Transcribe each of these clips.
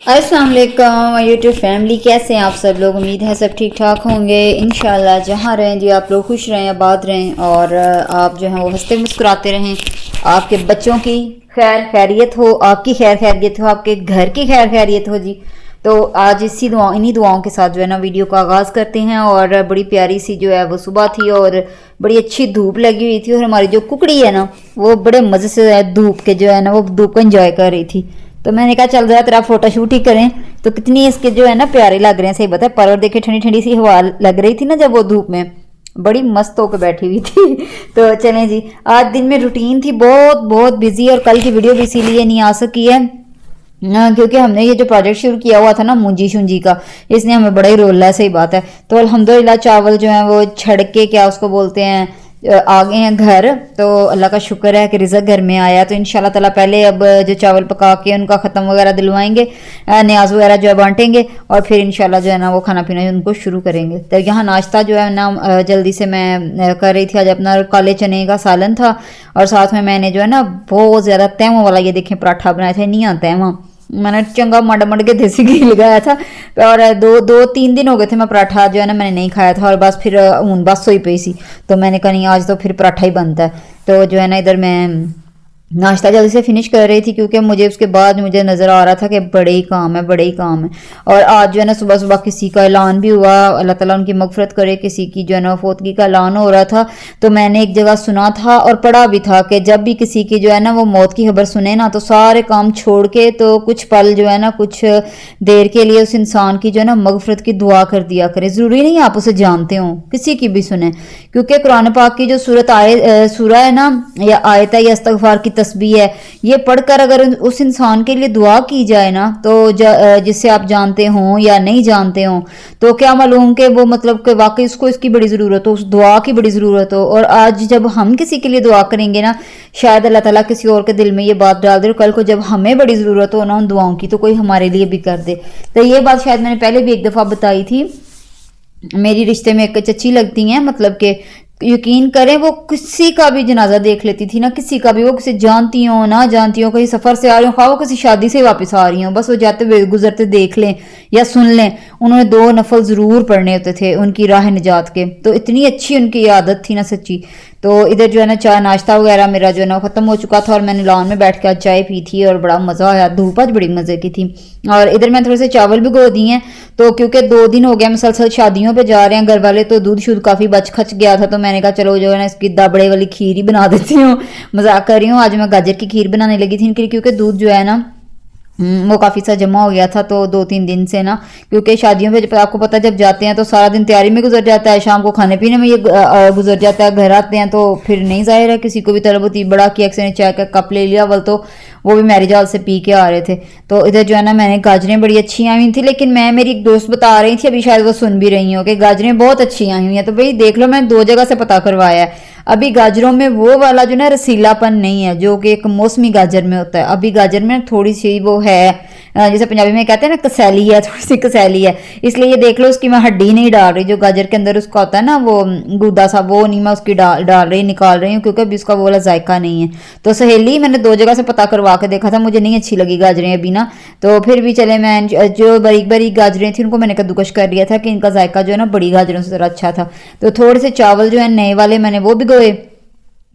अस्सलाम वालेकुम YouTube family, कैसे हैं आप सब लोग। उम्मीद है सब ठीक ठाक होंगे इंशाल्लाह। जहाँ रहें जी आप लोग खुश रहें, आबाद रहें और आप जो हैं वो हंसते मुस्कुराते रहें। आपके बच्चों की खैर खैरियत हो, आपकी खैर खैरियत हो, आपके घर की खैर खैरियत हो जी। तो आज इन्हीं दुआओं के साथ जो है ना वीडियो का आगाज़ करते हैं। और बड़ी प्यारी सी जो है वो सुबह थी और बड़ी अच्छी धूप लगी हुई थी और हमारी जो कुकड़ी है ना वो बड़े मज़े से धूप के जो है ना वो धूप को एंजॉय कर रही थी। तो मैंने कहा चल रहा तेरा फोटोशूट ही करें। तो कितनी इसके जो है ना प्यारे लग रहे हैं, सही बता। पर और देखे ठंडी ठंडी सी हवा लग रही थी ना जब वो धूप में, बड़ी मस्त होकर बैठी हुई थी। तो चलें जी, आज दिन में रूटीन थी बहुत बहुत बिजी और कल की वीडियो भी इसीलिए नहीं आ सकी है ना, क्योंकि हमने ये जो प्रोजेक्ट शुरू किया हुआ था ना मुंजी शुंजी का, इसने हमें बड़ा ही रोल है, सही बात है। तो अल्हम्दुलिल्लाह चावल जो है वो छड़ के क्या उसको बोलते हैं आ गए हैं घर। तो अल्लाह का शुक्र है कि रिज़्क घर में आया। तो इंशाल्लाह ताला पहले अब जो चावल पका के उनका ख़त्म वगैरह दिलवाएंगे, न्याज वगैरह जो है बांटेंगे और फिर इंशाल्लाह जो है ना वो खाना पीना उनको शुरू करेंगे। तो यहाँ नाश्ता जो है ना जल्दी से मैं कर रही थी। आज अपना काले चने का सालन था और साथ में मैंने जो है ना बहुत ज़्यादा तैमों वाला, ये देखें, पराठा बनाया था। नहीं आता है वहाँ, मैंने चंगा मड मड के देसी घी लगाया था और दो तीन दिन हो गए थे मैं पराठा जो है ना मैंने नहीं खाया था। और बस फिर हूँ बस सोई पई सी, तो मैंने कहा नहीं आज तो फिर पराठा ही बनता है। तो जो है ना इधर मैं नाश्ता जल्दी से फिनिश कर रही थी क्योंकि मुझे उसके बाद मुझे नज़र आ रहा था कि बड़े ही काम है, बड़े ही काम है। और आज जो है ना सुबह सुबह किसी का ऐलान भी हुआ, अल्लाह ताला उनकी मगफरत करे, किसी की जो है ना फौतगी का ऐलान हो रहा था। तो मैंने एक जगह सुना था और पढ़ा भी था कि जब भी किसी की जो है ना वो मौत की खबर सुने ना तो सारे काम छोड़ के तो कुछ पल जो है ना कुछ देर के लिए उस इंसान की जो है ना मगफरत की दुआ कर दिया करें। ज़रूरी नहीं आप उसे जानते हो, किसी की भी सुने, क्योंकि कुरान पाक की जो सूरह है ना या आयत है या इस्तगफार की तस्बीह है, ये पढ़कर अगर उस इंसान के लिए दुआ की जाए ना तो जिससे आप जानते हो या नहीं जानते हो, तो क्या मालूम कि वो मतलब कि वाकई उसको इसकी बड़ी ज़रूरत हो, उस दुआ की बड़ी ज़रूरत हो। और आज जब हम किसी के लिए दुआ करेंगे ना, शायद अल्लाह ताला किसी और के दिल में ये बात डाल दे और कल को जब हमें बड़ी ज़रूरत हो ना उन दुआओं की, तो कोई हमारे लिए भी कर दे। तो ये बात शायद मैंने पहले भी एक दफ़ा बताई थी। मेरी रिश्ते में एक चची लगती हैं, मतलब कि यकीन करें वो किसी का भी जनाजा देख लेती थी ना, किसी का भी, वो किसी जानती हो ना जानती हो, कहीं सफ़र से आ रही हो, खा वो किसी शादी से वापस आ रही हो, बस वो जाते हुए गुजरते देख लें या सुन लें, उन्होंने 2 नफल ज़रूर पढ़ने होते थे उनकी राह निजात के। तो इतनी अच्छी उनकी आदत थी ना सच्ची। तो इधर जो है ना चाय नाश्ता वगैरह मेरा जो है ना ख़त्म हो चुका था और मैंने लॉन में बैठ कर चाय पी थी और बड़ा मज़ा आया। धूप आज बड़ी मज़े की थी। और इधर मैं थोड़े से चावल भिगो दिए हैं, तो क्योंकि 2 दिन हो गया मुसलसल शादियों पे जा रहे हैं घर वाले, तो दूध शुद्ध काफ़ी बच खच गया था। तो मैंने कहा चलो जो है ना इसकी दाबड़े वाली खीर ही बना देती हूँ। मजाक कर रही हूँ। आज मैं गाजर की खीर बनाने लगी थी इनके लिए, क्योंकि दूध जो है ना वो काफ़ी सा जमा हो गया था। तो 2-3 दिन से ना, क्योंकि शादियों में जब आपको पता है जब जाते हैं तो सारा दिन तैयारी में गुजर जाता है, शाम को खाने पीने में ये गुजर जाता है, घर आते हैं तो फिर नहीं जाहिर है किसी को भी तरह होती। बड़ा किया किसी ने चाय का कप ले लिया, वल तो वो भी मैरिज हॉल से पी के आ रहे थे। तो इधर जो है ना मैंने गाजरें बड़ी अच्छी आई हुई थी, लेकिन मेरी एक दोस्त बता रही थी, अभी शायद वो सुन भी रही हो, कि गाजरें बहुत अच्छी आई हुई हैं। तो भाई देख लो, मैंने 2 जगह से पता करवाया है। अभी गाजरों में वो वाला जो ना रसीलापन नहीं है जो कि एक मौसमी गाजर में होता है। अभी गाजर में थोड़ी सी वो है, जैसे पंजाबी में कहते हैं ना कसैली है, थोड़ी सी कसैली है। इसलिए ये देख लो उसकी मैं हड्डी नहीं डाल रही, जो गाजर के अंदर उसका होता है ना वो गूदा सा, वो नहीं मैं उसकी डाल रही, निकाल रही हूँ, क्योंकि अभी उसका वो वाला जायका नहीं है। तो सहेली मैंने 2 जगह से पता करवा के देखा था, मुझे नहीं अच्छी लगी गाजरें अभी ना। तो फिर भी चले, मैं जो बारीक बारीक गाजरें थी उनको मैंने कद्दूकश कर लिया था कि इनका जायका जो है ना बड़ी गाजरों से ज़रा अच्छा था। तो थोड़े से चावल जो है नए वाले मैंने वो भिगोए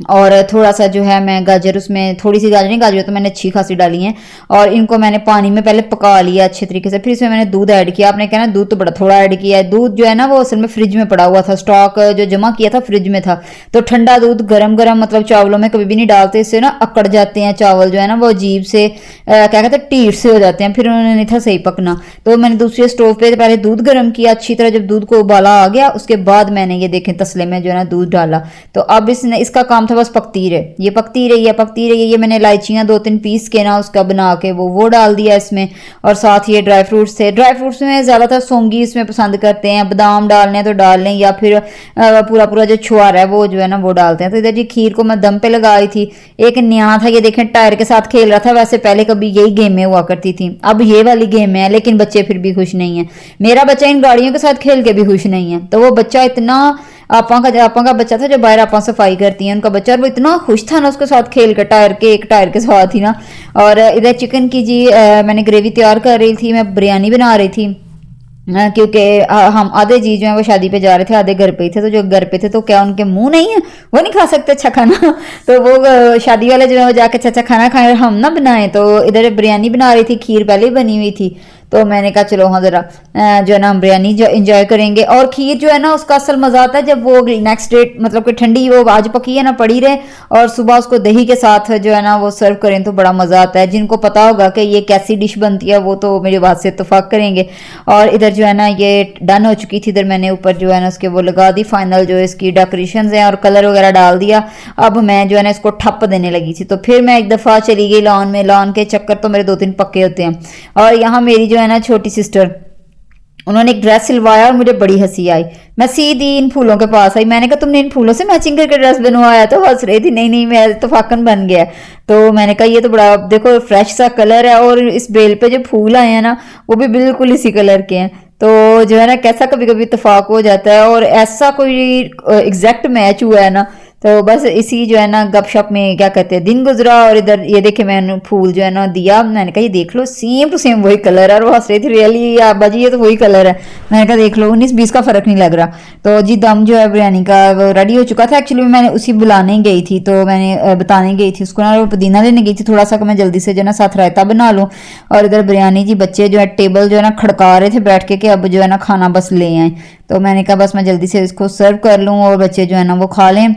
और थोड़ा सा जो है मैं गाजर, उसमें थोड़ी सी गाजर तो मैंने अच्छी खासी डाली हैं और इनको मैंने पानी में पहले पका लिया अच्छे तरीके से। फिर इसमें मैंने दूध ऐड किया। आपने कहना दूध तो बड़ा थोड़ा ऐड किया है। दूध जो है ना वो असल में फ्रिज में पड़ा हुआ था, स्टॉक जो जमा किया था फ्रिज में था। तो ठंडा दूध गरम गरम मतलब चावलों में कभी भी नहीं डालते, इससे ना अकड़ जाते हैं चावल जो है ना, वो अजीब से क्या कहते हैं टीट से हो जाते हैं, फिर उन्होंने नहीं था सही पकना। तो मैंने दूसरे स्टोव पे पहले दूध गर्म किया अच्छी तरह। जब दूध को उबाला आ गया उसके बाद मैंने ये देखें तसले में जो है ना दूध डाला। तो अब इसका काम था बस पकती रहे, ये पकती रही है पकती रही है। ये मैंने इलायचियाँ 2-3 पीस के ना उसका बना के वो डाल दिया इसमें। और साथ ये ड्राई फ्रूट्स थे। ड्राई फ्रूट्स में ज़्यादातर सौंगी इसमें पसंद करते हैं, बादाम डालने तो डाल लें या फिर पूरा जो छुआरा है वो जो है ना वो डालते हैं। तो इधर जी खीर को मैं दम पे लगाई थी। एक न्याणा था, ये देखें टायर के साथ खेल रहा था। वैसे पहले कभी यही गेमें हुआ करती थी, अब ये वाली गेम है, लेकिन बच्चे फिर भी खुश नहीं है। मेरा बच्चा इन गाड़ियों के साथ खेल के भी खुश नहीं है। तो वो बच्चा इतना आपा का बच्चा था जो बाहर आपा सफाई करती हैं उनका बच्चा, और वो इतना खुश था ना उसके साथ खेल कर, एक टायर के साथ ही ना। और इधर चिकन की जी मैंने ग्रेवी तैयार कर रही थी, मैं बिरयानी बना रही थी। क्योंकि हम आधे जी जो है वो शादी पे जा रहे थे, आधे घर पे ही थे, तो जो घर पे थे तो क्या उनके मुंह नहीं है, वो नहीं खा सकते अच्छा खाना तो वो शादी वाले जो है वो जाके अच्छा खाना खाए और हम ना बनाए। तो इधर बिरयानी बना रही थी, खीर पहले ही बनी हुई थी, तो मैंने कहा चलो हाँ ज़रा जो है ना हम बिरयानी जो इंजॉय करेंगे। और खीर जो है ना उसका असल मज़ा आता है जब वो नेक्स्ट डे मतलब कि ठंडी वो आज पकी है ना पड़ी रहे, और सुबह उसको दही के साथ जो है ना वो सर्व करें तो बड़ा मज़ा आता है। जिनको पता होगा कि ये कैसी डिश बनती है वो तो मेरी बात से इत्तेफाक करेंगे। और इधर जो है ना ये डन हो चुकी थी, इधर मैंने ऊपर जो है ना उसके वो लगा दी फाइनल जो इसकी डेकोरेशन है और कलर वगैरह डाल दिया। अब मैं जो है ना इसको ठप देने लगी थी, तो फिर मैं एक दफ़ा चली गई लॉन में। लॉन के चक्कर तो मेरे 2-3 पक्के होते हैं। और यहाँ मेरी जो है ना छोटी सिस्टर, उन्होंने एक ड्रेस सिलवाया और मुझे बड़ी हंसी आई। मैं सीधी इन फूलों के पास आई, मैंने कहा तुमने इन फूलों से मैचिंग करके ड्रेस बनवाया? तो हंस रही थी, नहीं नहीं मैं इत्तेफाकन बन गया। तो मैंने कहा ये तो बड़ा देखो फ्रेश सा कलर है, और इस बेल पे जो फूल आए हैं ना वो भी बिल्कुल इसी कलर के हैं। तो जो है ना कैसा कभी कभी इत्तेफाक हो जाता है, और ऐसा कोई एग्जैक्ट मैच हुआ है ना, तो बस इसी जो है ना गपशप में क्या कहते हैं दिन गुजरा। और इधर ये देखे मैंने फूल जो है ना दिया, मैंने कहा ये देख लो सेम टू सेम वही कलर है, और वो हंस रही थी रियली आबा जी ये तो वही कलर है। मैंने कहा देख लो 19-20 का फर्क नहीं लग रहा। तो जी दम जो है बिरयानी का वो रेडी हो चुका था। एक्चुअली मैंने उसी बुलाने गई थी, तो मैंने बताने गई थी उसको ना, वो पुदीना लेने गई थी थोड़ा सा, मैं जल्दी से जो है ना साथ रायता बना लूँ। और इधर बिरयानी जी बच्चे जो है टेबल जो है ना खड़का रहे थे बैठ के कि अब जो है ना खाना बस ले आए। तो मैंने कहा बस मैं जल्दी से इसको सर्व कर लूँ और बच्चे जो है ना वो खा लें,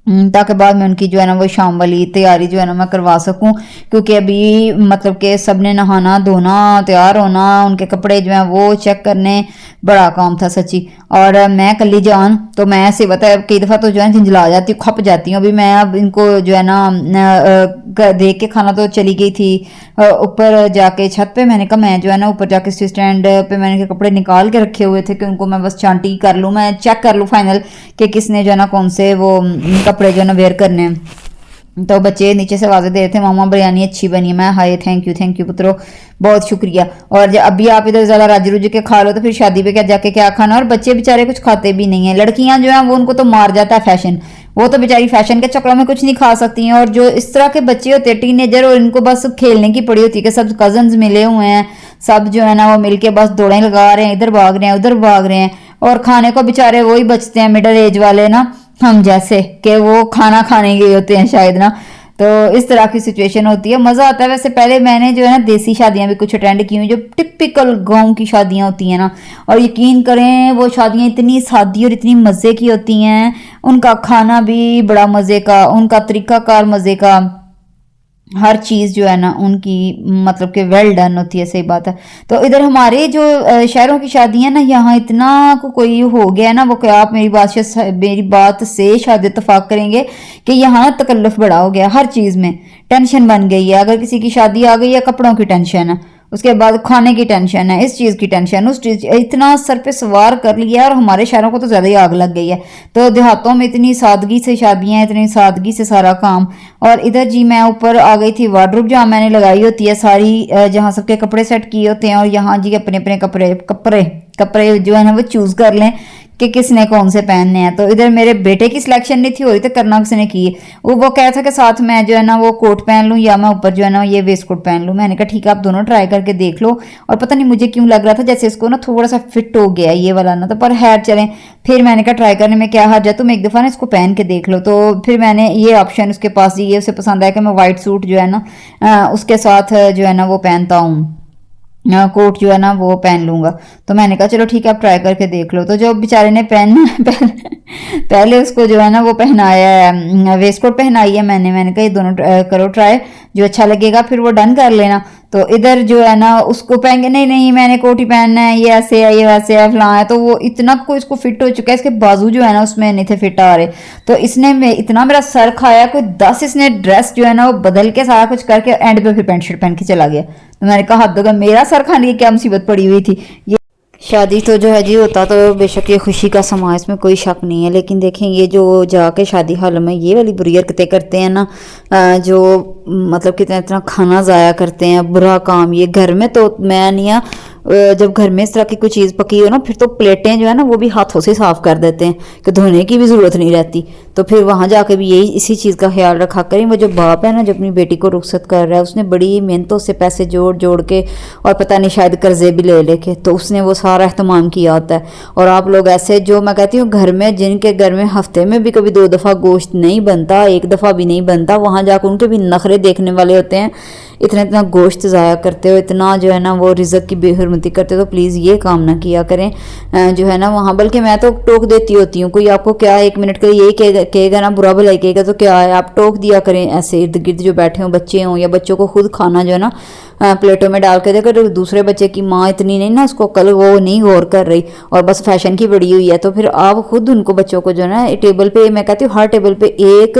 ताकि बाद में उनकी जो है ना वो शाम वाली तैयारी जो है ना मैं करवा सकूं। क्योंकि अभी मतलब कि सब ने नहाना धोना तैयार होना, उनके कपड़े जो हैं वो चेक करने, बड़ा काम था सच्ची। और मैं कल्ली जान तो मैं ऐसे बता कई दफ़ा तो जो है झंझला जाती हूँ, खप जाती हूँ। अभी मैं अब इनको जो है ना देख के खाना तो चली गई थी ऊपर जाके छत पे। मैंने कहा मैं जो है ना ऊपर जाके स्टैंड पे मैंने कपड़े निकाल के रखे हुए थे कि उनको मैं बस चांटी कर लूँ, मैं चेक कर लूँ फाइनल कि किसने जो है ना कौन से वो कपड़े जो है ना वेयर करने हैं। तो बच्चे नीचे से आवाज़ें दे रहे थे मामा बिरयानी अच्छी बनी है। मैं हाय थैंक यू पुत्रो बहुत शुक्रिया। और अभी आप इधर ज़्यादा राज रुझ के खा लो तो फिर शादी पे क्या जाके क्या खाना। और बच्चे बेचारे कुछ खाते भी नहीं है, लड़कियां जो हैं वो उनको तो मार जाता है फैशन, वो तो बेचारी फैशन के चक्कर में कुछ नहीं खा सकती हैं। और जो इस तरह के बच्चे होते हैं टीनेजर, और इनको बस खेलने की पड़ी होती है कि सब कजन्स मिले हुए हैं, सब जो है ना वो मिलके बस दौड़ें लगा रहे हैं, इधर भाग रहे हैं उधर भाग रहे हैं। और खाने को बेचारे वही बचते हैं मिडिल एज वाले ना, हम जैसे कि वो खाना खाने गए होते हैं शायद ना। तो इस तरह की सिचुएशन होती है, मज़ा आता है। वैसे पहले मैंने जो है ना देसी शादियां भी कुछ अटेंड की हुई जो टिपिकल गांव की शादियां होती हैं ना, और यकीन करें वो शादियां इतनी सादी और इतनी मज़े की होती हैं। उनका खाना भी बड़ा मज़े का, उनका तरीक़ाकार मज़े का, हर चीज़ जो है ना उनकी मतलब कि वेल डन होती है, सही बात है। तो इधर हमारे जो शहरों की शादियां ना यहाँ इतना कोई हो गया ना, वो क्या आप मेरी बात से शायद इत्तेफाक करेंगे कि यहाँ तकल्लुफ़ बड़ा हो गया, हर चीज़ में टेंशन बन गई है। अगर किसी की शादी आ गई है कपड़ों की टेंशन है, उसके बाद खाने की टेंशन है, इस चीज़ की टेंशन, उस चीज़, इतना सर पे सवार कर लिया। और हमारे शहरों को तो ज़्यादा ही आग लग गई है। तो देहातों में इतनी सादगी से शादियाँ, इतनी सादगी से सारा काम। और इधर जी मैं ऊपर आ गई थी वार्डरोब जहाँ मैंने लगाई होती है सारी, जहाँ सबके कपड़े सेट किए होते हैं। और यहाँ जी अपने अपने कपड़े कपड़े कपड़े जो है ना वो चूज़ कर लें कि किसने कौन से पहनने हैं। तो इधर मेरे बेटे की सिलेक्शन नहीं थी हो रही, तो करना किसने की। वो कह रहा था कि साथ मैं जो है ना वो कोट पहन लूँ या मैं ऊपर जो है ना ये वेस्ट कोट पहन लूँ। मैंने कहा ठीक है आप दोनों ट्राई करके देख लो। और पता नहीं मुझे क्यों लग रहा था जैसे इसको ना थोड़ा सा फिट हो गया ये वाला ना, तो पर खैर चलें। फिर मैंने कहा ट्राई करने में क्या हर्ज है, तुम एक दफ़ा ना इसको पहन के देख लो। तो फिर मैंने ये ऑप्शन उसके पास ये उसे पसंद आया कि मैं वाइट सूट जो है ना उसके साथ जो है ना वो पहनता हूँ, कोट जो है ना वो पहन लूँगा। तो मैंने कहा चलो ठीक है आप ट्राई करके देख लो। तो जो बेचारे ने पहले उसको जो है ना वो पहनाया है, वेस्ट कोट पहनाई है मैंने कहा ये दोनों करो ट्राई, जो अच्छा लगेगा फिर वो डन कर लेना। तो इधर जो है ना उसको पहन के नहीं मैंने कोट ही पहनना है, ये ऐसे है ये वैसे है फलां है। तो वो इतना को इसको फिट हो चुका है, इसके बाजू जो है ना उसमें नहीं थे फिट आ रहे। तो इसने इतना मेरा सर खाया, कोई 10 इसने ड्रेस जो है ना वो बदल के सारा कुछ करके एंड पे फिर पैंट शर्ट पहन के चला गया। तो मैंने कहा हद होगा, मेरा सर खाने की क्या मुसीबत पड़ी हुई थी। ये शादी तो जो है जी होता तो बेशक ये खुशी का समा, इसमें कोई शक नहीं है। लेकिन देखें ये जो जाके शादी हाल में ये वाली बुरी हरकतें करते हैं ना, जो मतलब कितना इतना खाना ज़ाया करते हैं, बुरा काम। ये घर में तो मैं नहीं जब घर में इस तरह की कोई चीज़ पकी हो ना, फिर तो प्लेटें जो है ना वो भी हाथों से साफ़ कर देते हैं कि धोने की भी ज़रूरत नहीं रहती। तो फिर वहाँ जाके भी यही इसी चीज़ का ख्याल रखा करें। वो जो बाप है ना जो अपनी बेटी को रुखसत कर रहा है, उसने बड़ी मेहनतों से पैसे जोड़ जोड़ के और पता नहीं शायद कर्जे भी ले लेके तो उसने वो सारा अहतमाम किया होता है। और आप लोग ऐसे जो मैं कहती हूँ घर में, जिनके घर में हफ्ते में भी कभी 2 दफ़ा गोश्त नहीं बनता, 1 दफ़ा भी नहीं बनता, वहाँ जाकर उनके भी नखरे देखने वाले होते हैं। इतना इतना गोश्त ज़ाया करते हो, इतना जो है ना वो रिज़्क की बेहरमती करते हो, तो प्लीज़ ये काम ना किया करें जो है ना वहाँ। बल्कि मैं तो टोक देती होती हूँ, कोई आपको क्या 1 मिनट के लिए यही कहेगा ना, बुरा भला कहेगा तो क्या है, आप टोक दिया करें ऐसे इर्द गिर्द जो बैठे हों, बच्चे हों या बच्चों को खुद खाना जो है ना प्लेटों में डाल के देकर दूसरे बच्चे की माँ इतनी नहीं ना उसको कल वो नहीं गौर कर रही और बस फैशन की पड़ी हुई है, तो फिर आप खुद उनको बच्चों को जो है ना टेबल पे, मैं कहती हूँ हर टेबल पे एक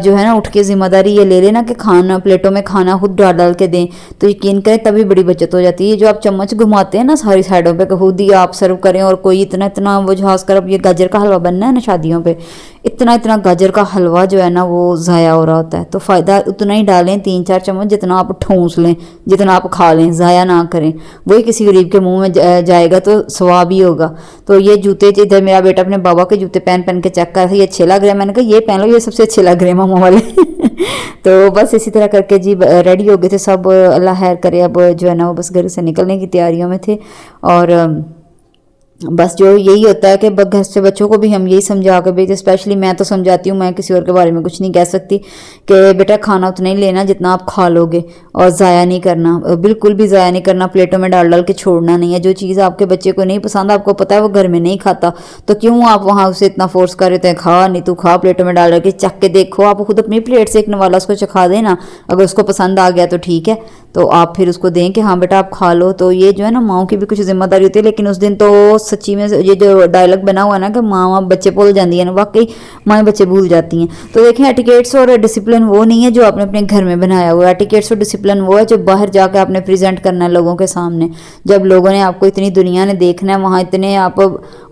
जो है ना उठ के जिम्मेदारी ये ले लेना कि खाना प्लेटों में खाना खुद डाल डाल के दें, तो यकीन करें तभी बड़ी बचत हो जाती है। जो आप चम्मच घुमाते हैं ना सारी साइडों पे खुद ही आप सर्व करें, और कोई इतना इतना वो जहाज कर, अब ये गाजर का हलवा बनना है ना शादियों पे, इतना इतना गाजर का हलवा जो है ना वो ज़ाया हो रहा होता है। तो फ़ायदा उतना ही डालें, 3-4 चम्मच जितना आप ठूंस लें, जितना आप खा लें, ज़ाया ना करें। वही किसी गरीब के मुंह में जाएगा तो सवाब ही होगा। तो ये जूते, इधर मेरा बेटा अपने बाबा के जूते पहन पहन के चेक कर रहा था, ये अच्छे लग रहे हैं, मैंने कहा ये पहन लो, ये सबसे अच्छे लग रहे हैं मामा वाले तो बस इसी तरह करके जी रेडी हो गए थे सब, अल्लाह खैर करे। अब जो है ना वो बस घर से निकलने की तैयारियों में थे। और बस जो यही होता है कि घर से बच्चों को भी हम यही समझा के भेजते, स्पेशली मैं तो समझाती हूँ, मैं किसी और के बारे में कुछ नहीं कह सकती, कि बेटा खाना उतना ही लेना जितना आप खा लोगे और ज़ाया नहीं करना, बिल्कुल भी ज़ाया नहीं करना, प्लेटों में डाल डाल के छोड़ना नहीं है। जो चीज़ आपके बच्चे को नहीं पसंद, आपको पता है वो घर में नहीं खाता, तो क्यों आप वहाँ उसे इतना फोर्स कर रहे थे, खा नहीं तू खा, प्लेटों में डाल डाल के चख के देखो, आप खुद अपनी प्लेट से एक नवाला उसको चखा देना, अगर उसको पसंद आ गया तो ठीक है, तो आप फिर उसको दें कि हाँ बेटा आप खा लो। तो ये जो है ना माओ की भी कुछ जिम्मेदारी होती है। लेकिन उस दिन तो सच्ची में ये जो डायलॉग बना हुआ है ना कि माँ बच्चे भूल जाती है ना, वाकई माएँ बच्चे भूल जाती हैं। तो देखें एटिकेट्स और डिसिप्लिन वो नहीं है जो आपने अपने घर में बनाया हुआ है, एटिकेट्स और डिसिप्लिन वो है जो बाहर जाकर आपने प्रेजेंट करना है लोगों के सामने। जब लोगों ने आपको, इतनी दुनिया ने देखना है, वहाँ इतने आप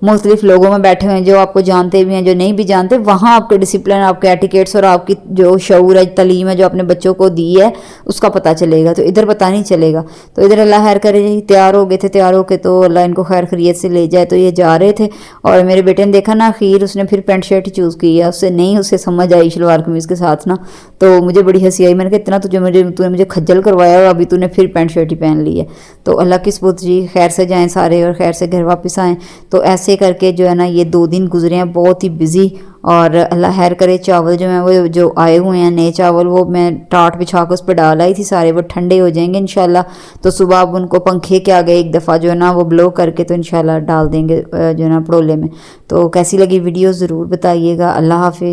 मुख्तलिफ लोगों में बैठे हुए हैं जो आपको जानते भी हैं जो नहीं भी जानते, वहाँ आपके डिसिप्लिन, आपके एटिकेट्स और आपकी जो शऊर है, तालीम है जो आपने बच्चों को दी है उसका पता चलेगा। तो इधर पता नहीं चलेगा। तो इधर अल्लाह खैर करे जी, तैयार हो गए थे, तैयार होके तो अल्लाह इनको खैर खैरियत से ले जाए। तो ये जा रहे थे और मेरे बेटे ने देखा ना, आखिर उसने फिर पैंट शर्ट ही चूज़ की है, उससे नहीं उसे समझ आई शलवार कमीज़ के साथ ना, तो मुझे बड़ी हंसी आई। मैंने कहा इतना तूने मुझे खज्जल करवाया और अभी तूने फिर पैंट शर्ट ही पहन ली है। तो अल्लाह की सबूत जी, खैर से जाएँ सारे और खैर से घर वापस आएँ। तो ऐसे करके जो है ना ये 2 दिन गुजरे हैं बहुत ही बिजी। और अल्लाह खैर करे, चावल जो हैं वो जो आए हुए हैं नए चावल, वो मैं टाट बिछा कर उस पर डाल आई थी सारे, वो ठंडे हो जाएंगे इंशाल्लाह। तो सुबह अब उनको पंखे के आगे एक दफ़ा जो है ना वो ब्लो करके तो इंशाल्लाह डाल देंगे जो है ना पड़ोले में। तो कैसी लगी वीडियो ज़रूर बताइएगा। अल्लाह हाफिज़।